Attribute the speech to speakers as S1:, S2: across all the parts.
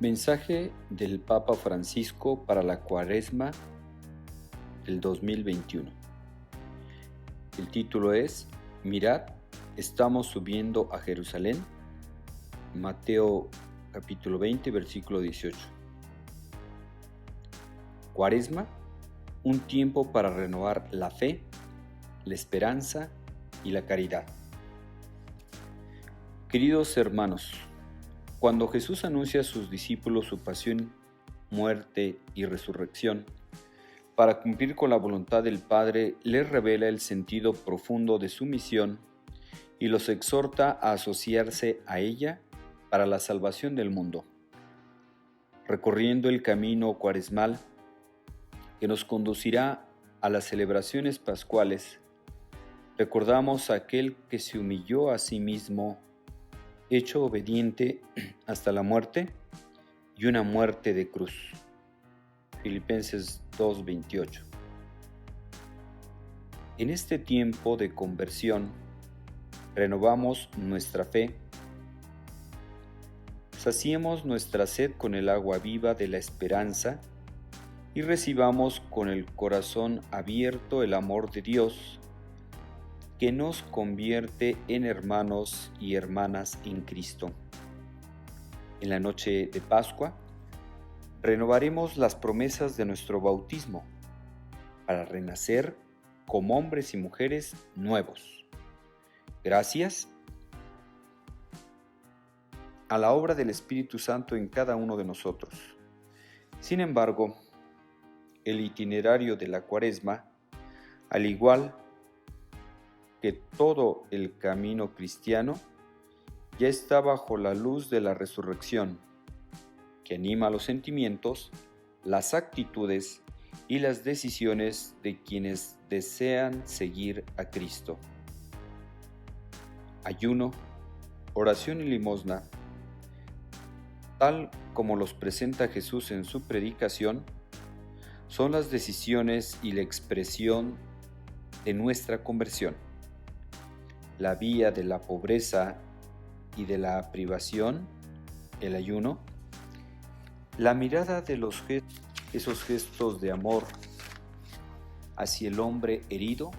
S1: Mensaje del Papa Francisco para la Cuaresma del 2021. El título es Mirad, estamos subiendo a Jerusalén. Mateo capítulo 20, versículo 18. Cuaresma, un tiempo para renovar la fe, la esperanza y la caridad. Queridos hermanos, cuando Jesús anuncia a sus discípulos su pasión, muerte y resurrección, para cumplir con la voluntad del Padre, les revela el sentido profundo de su misión y los exhorta a asociarse a ella para la salvación del mundo. Recorriendo el camino cuaresmal que nos conducirá a las celebraciones pascuales, recordamos a aquel que se humilló a sí mismo, hecho obediente hasta la muerte y una muerte de cruz. Filipenses 2:28. En este tiempo de conversión, renovamos nuestra fe, saciemos nuestra sed con el agua viva de la esperanza y recibamos con el corazón abierto el amor de Dios, que nos convierte en hermanos y hermanas en Cristo. En la noche de Pascua, renovaremos las promesas de nuestro bautismo para renacer como hombres y mujeres nuevos. Gracias a la obra del Espíritu Santo en cada uno de nosotros. Sin embargo, el itinerario de la Cuaresma, al igual que todo el camino cristiano, ya está bajo la luz de la resurrección, que anima los sentimientos, las actitudes y las decisiones de quienes desean seguir a Cristo. Ayuno, oración y limosna, tal como los presenta Jesús en su predicación, son las decisiones y la expresión de nuestra conversión. La vía de la pobreza y de la privación, el ayuno, la mirada de esos gestos de amor hacia el hombre herido,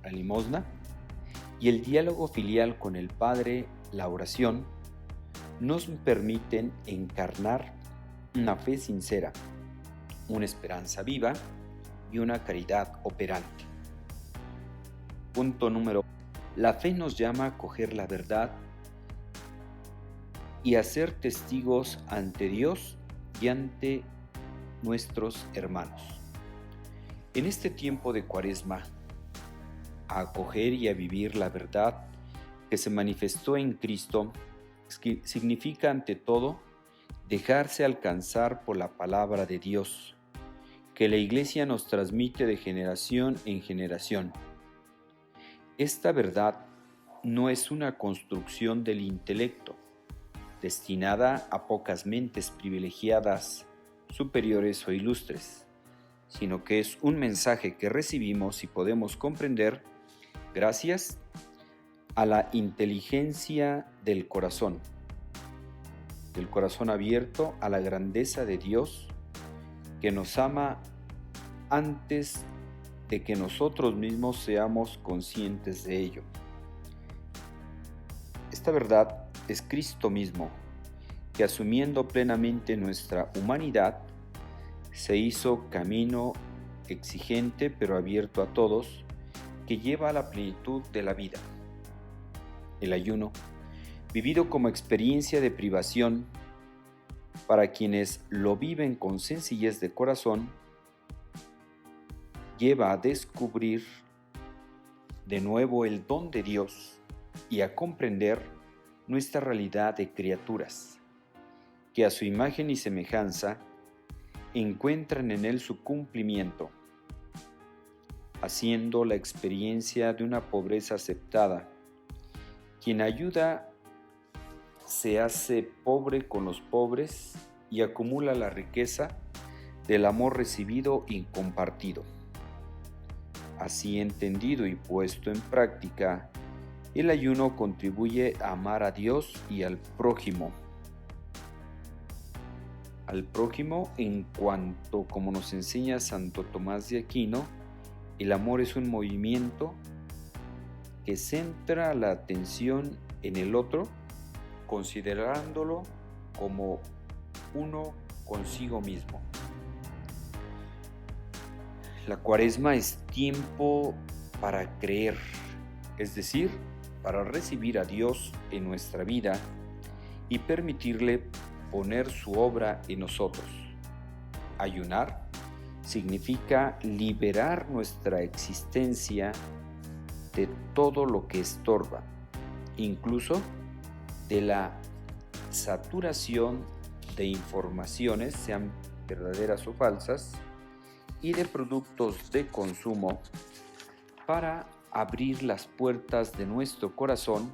S1: la limosna, y el diálogo filial con el Padre, la oración, nos permiten encarnar una fe sincera, una esperanza viva y una caridad operante. Punto número 1. La fe nos llama a coger la verdad y a ser testigos ante Dios y ante nuestros hermanos. En este tiempo de Cuaresma, a acoger y a vivir la verdad que se manifestó en Cristo significa ante todo dejarse alcanzar por la palabra de Dios, que la Iglesia nos transmite de generación en generación. Esta verdad no es una construcción del intelecto, destinada a pocas mentes privilegiadas, superiores o ilustres, sino que es un mensaje que recibimos y podemos comprender gracias a la inteligencia del corazón abierto a la grandeza de Dios, que nos ama antes de que nosotros mismos seamos conscientes de ello. Esta verdad es Cristo mismo, que asumiendo plenamente nuestra humanidad, se hizo camino exigente pero abierto a todos, que lleva a la plenitud de la vida. El ayuno, vivido como experiencia de privación, para quienes lo viven con sencillez de corazón, lleva a descubrir de nuevo el don de Dios y a comprender nuestra realidad de criaturas, que a su imagen y semejanza encuentran en él su cumplimiento, haciendo la experiencia de una pobreza aceptada. Quien ayuda se hace pobre con los pobres y acumula la riqueza del amor recibido y compartido. Así entendido y puesto en práctica, el ayuno contribuye a amar a Dios y al prójimo. al prójimo en cuanto, como nos enseña Santo Tomás de Aquino, el amor es un movimiento que centra la atención en el otro, considerándolo como uno consigo mismo. La Cuaresma es tiempo para creer, es decir, para recibir a Dios en nuestra vida y permitirle poner su obra en nosotros. Ayunar significa liberar nuestra existencia de todo lo que estorba, incluso de la saturación de informaciones, sean verdaderas o falsas, y de productos de consumo, para abrir las puertas de nuestro corazón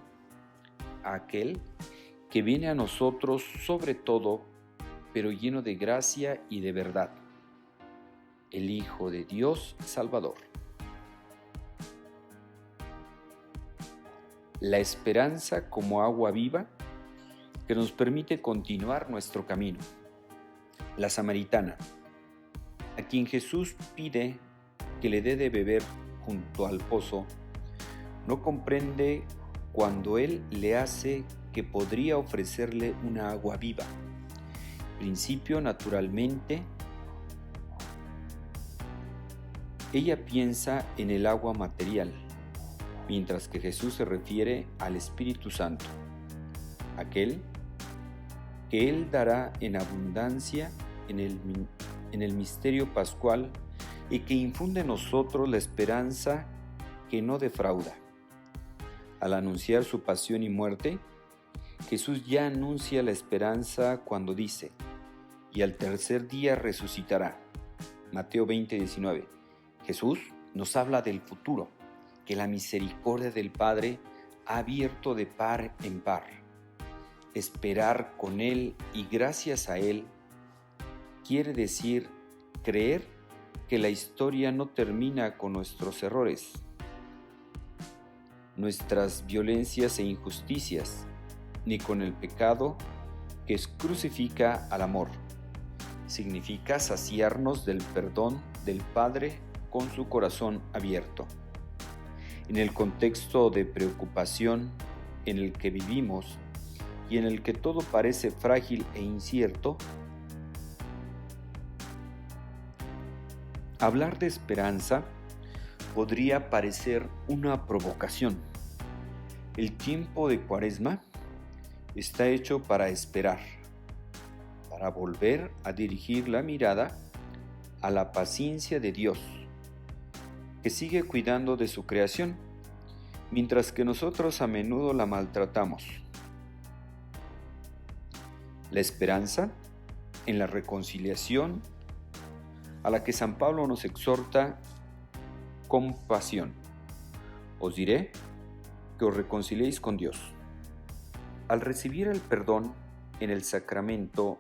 S1: a aquel que viene a nosotros sobre todo, pero lleno de gracia y de verdad, el Hijo de Dios Salvador. La esperanza como agua viva que nos permite continuar nuestro camino. La samaritana, a quien Jesús pide que le dé de beber junto al pozo, no comprende cuando Él le hace que podría ofrecerle una agua viva. Principio, naturalmente, ella piensa en el agua material, mientras que Jesús se refiere al Espíritu Santo, aquel que Él dará en abundancia en el misterio pascual y que infunde en nosotros la esperanza que no defrauda. Al anunciar su pasión y muerte, Jesús ya anuncia la esperanza cuando dice: y al tercer día resucitará. Mateo 20:19. Jesús nos habla del futuro, que la misericordia del Padre ha abierto de par en par. Esperar con Él y gracias a Él quiere decir creer que la historia no termina con nuestros errores, nuestras violencias e injusticias, ni con el pecado que crucifica al amor. Significa saciarnos del perdón del Padre con su corazón abierto. En el contexto de preocupación en el que vivimos y en el que todo parece frágil e incierto, hablar de esperanza podría parecer una provocación. El tiempo de Cuaresma está hecho para esperar, para volver a dirigir la mirada a la paciencia de Dios, que sigue cuidando de su creación, mientras que nosotros a menudo la maltratamos. La esperanza en la reconciliación, a la que San Pablo nos exhorta con pasión. Os diré que os reconciliéis con Dios. Al recibir el perdón en el sacramento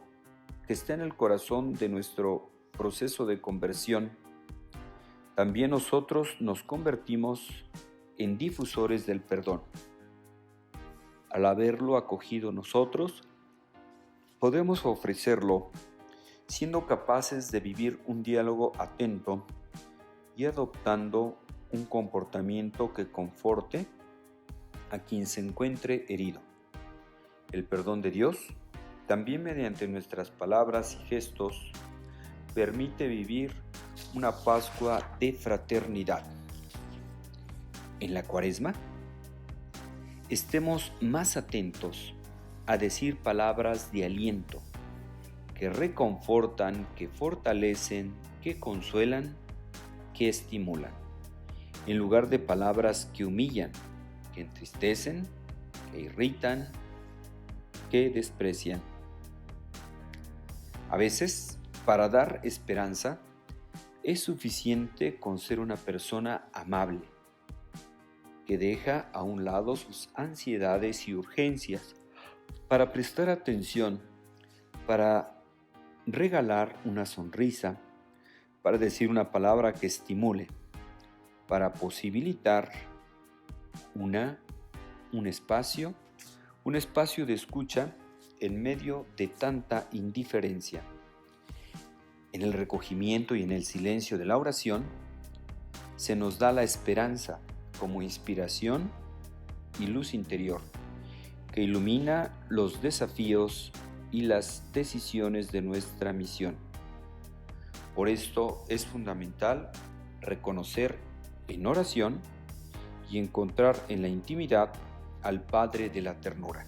S1: que está en el corazón de nuestro proceso de conversión, también nosotros nos convertimos en difusores del perdón. Al haberlo acogido nosotros, podemos ofrecerlo, siendo capaces de vivir un diálogo atento y adoptando un comportamiento que conforte a quien se encuentre herido. El perdón de Dios, también mediante nuestras palabras y gestos, permite vivir una Pascua de fraternidad. En la Cuaresma, estemos más atentos a decir palabras de aliento, que reconfortan, que fortalecen, que consuelan, que estimulan, en lugar de palabras que humillan, que entristecen, que irritan, que desprecian. A veces, para dar esperanza, es suficiente con ser una persona amable, que deja a un lado sus ansiedades y urgencias para prestar atención, para regalar una sonrisa, para decir una palabra que estimule, para posibilitar un espacio de escucha en medio de tanta indiferencia. En el recogimiento y en el silencio de la oración, se nos da la esperanza como inspiración y luz interior, que ilumina los desafíos y las decisiones de nuestra misión. Por esto es fundamental reconocer en oración y encontrar en la intimidad al Padre de la ternura.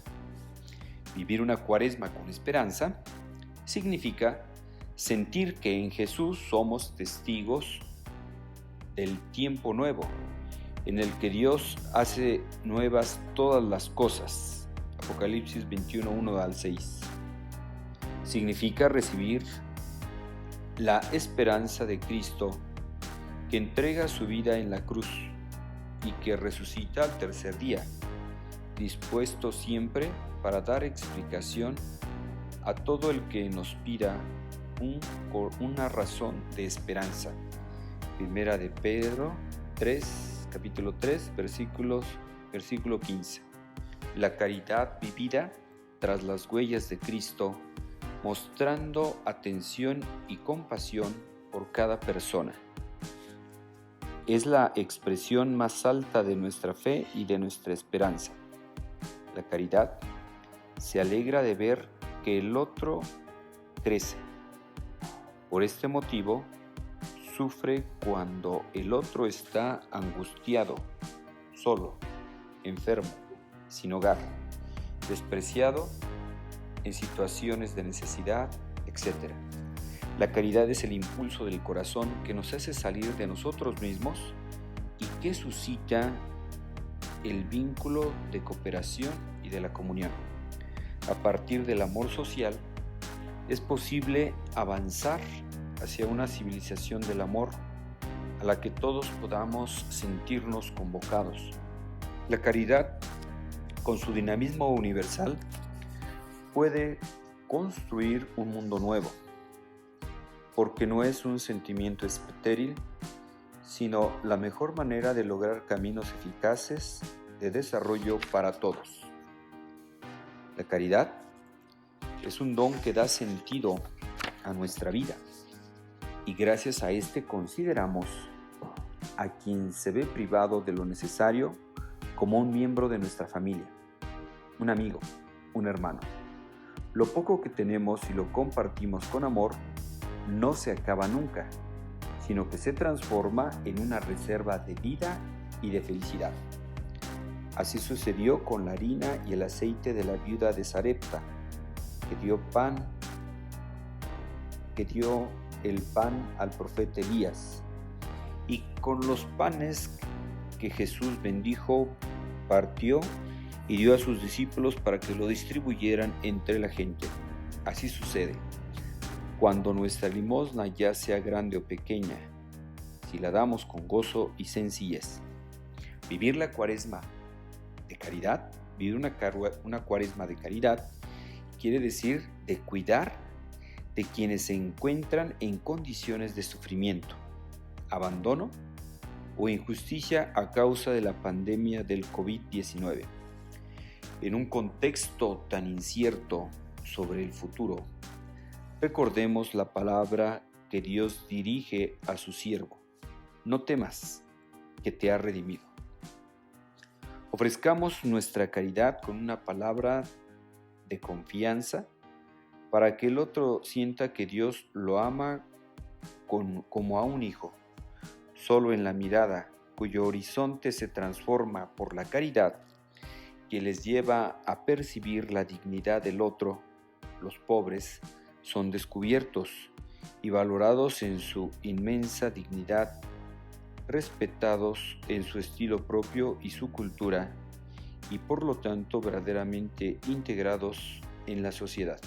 S1: Vivir una cuaresma con esperanza significa sentir que en Jesús somos testigos del tiempo nuevo, en el que Dios hace nuevas todas las cosas. Apocalipsis 21, 1 al 6. Significa recibir la esperanza de Cristo, que entrega su vida en la cruz y que resucita al tercer día, dispuesto siempre para dar explicación a todo el que nos pida una razón de esperanza. Primera de Pedro 3, capítulo 3, versículo 15. La caridad vivida tras las huellas de Cristo, mostrando atención y compasión por cada persona. Es la expresión más alta de nuestra fe y de nuestra esperanza. La caridad se alegra de ver que el otro crece. Por este motivo, sufre cuando el otro está angustiado, solo, enfermo, sin hogar, despreciado, en situaciones de necesidad, etc. La caridad es el impulso del corazón que nos hace salir de nosotros mismos y que suscita el vínculo de cooperación y de la comunión. A partir del amor social, es posible avanzar hacia una civilización del amor a la que todos podamos sentirnos convocados. La caridad, con su dinamismo universal, puede construir un mundo nuevo, porque no es un sentimiento estéril, sino la mejor manera de lograr caminos eficaces de desarrollo para todos. La caridad es un don que da sentido a nuestra vida y gracias a este consideramos a quien se ve privado de lo necesario como un miembro de nuestra familia, un amigo, un hermano. Lo poco que tenemos y lo compartimos con amor no se acaba nunca, sino que se transforma en una reserva de vida y de felicidad. Así sucedió con la harina y el aceite de la viuda de Sarepta, que dio el pan al profeta Elías, y con los panes que Jesús bendijo, partió y dio a sus discípulos para que lo distribuyeran entre la gente. Así sucede cuando nuestra limosna, ya sea grande o pequeña, si la damos con gozo y sencillez. Vivir la cuaresma de caridad, vivir una cuaresma de caridad, quiere decir de cuidar de quienes se encuentran en condiciones de sufrimiento, abandono o injusticia a causa de la pandemia del COVID-19. En un contexto tan incierto sobre el futuro, recordemos la palabra que Dios dirige a su siervo: no temas, que te ha redimido. Ofrezcamos nuestra caridad con una palabra de confianza para que el otro sienta que Dios lo ama como a un hijo. Solo en la mirada, cuyo horizonte se transforma por la caridad, que les lleva a percibir la dignidad del otro, los pobres son descubiertos y valorados en su inmensa dignidad, respetados en su estilo propio y su cultura, y por lo tanto verdaderamente integrados en la sociedad.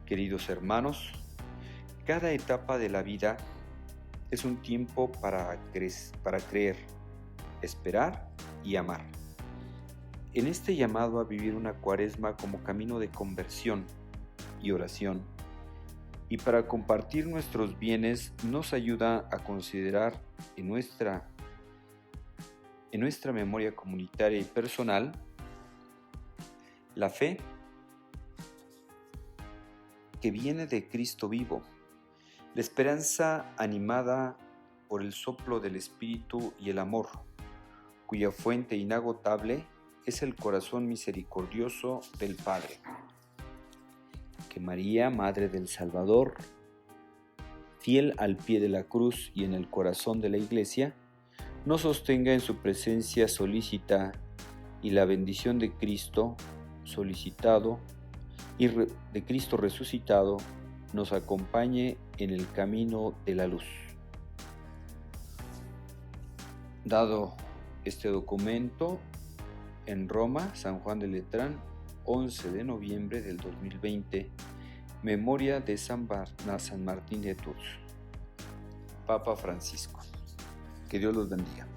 S1: Queridos hermanos, cada etapa de la vida es un tiempo para creer, esperar y amar. En este llamado a vivir una cuaresma como camino de conversión y oración, y para compartir nuestros bienes, nos ayuda a considerar en nuestra memoria comunitaria y personal la fe que viene de Cristo vivo La esperanza animada por el soplo del Espíritu y el amor, cuya fuente inagotable es el corazón misericordioso del Padre. Que María, Madre del Salvador, fiel al pie de la cruz y en el corazón de la Iglesia, nos sostenga en su presencia solícita y la bendición de Cristo solicitado y de Cristo resucitado nos acompañe en el camino de la luz. Dado este documento en Roma, San Juan de Letrán, 11 de noviembre del 2020, memoria de San Martín de Tours. Papa Francisco. Que Dios los bendiga.